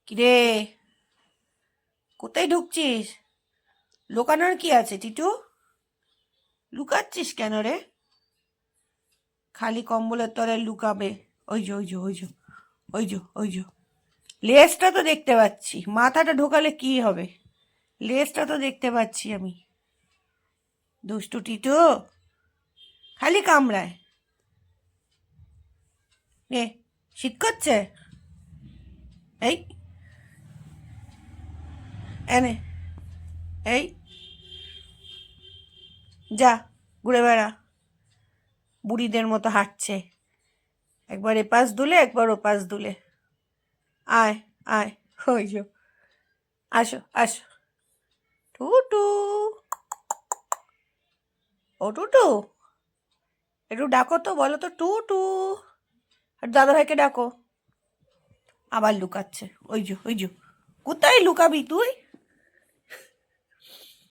কিরে, কোথায় ঢুকছিস? লুকানোর কি আছে টিটু? লুকাচ্ছিস কেন রে? খালি কম্বলের তলায় লুকাবে। ওই যে ওই যে ওই যে ওই যে ওই যে লেজটা তো দেখতে পাচ্ছি, মাথাটা ঢোকালে কি হবে? লেজটা তো দেখতে পাচ্ছি আমি। দুষ্টু টিটু খালি কামড়ায়। নে, শীত করছে? এই এনে, এই যা, ঘুরে বেড়া। বুড়িদের মতো হাঁটছে, একবার এপাশ দুলে একবার ওপাশ দুলে। আয় আয়, ওই যো, আসো আসো। টুটু, ও টুটু, একটু ডাকো তো, বলো তো টুটু। আর দাদা ভাইকে ডাকো। আবার লুকাচ্ছে, ওই যো ওই যো। কোথায় লুকাবি তুই?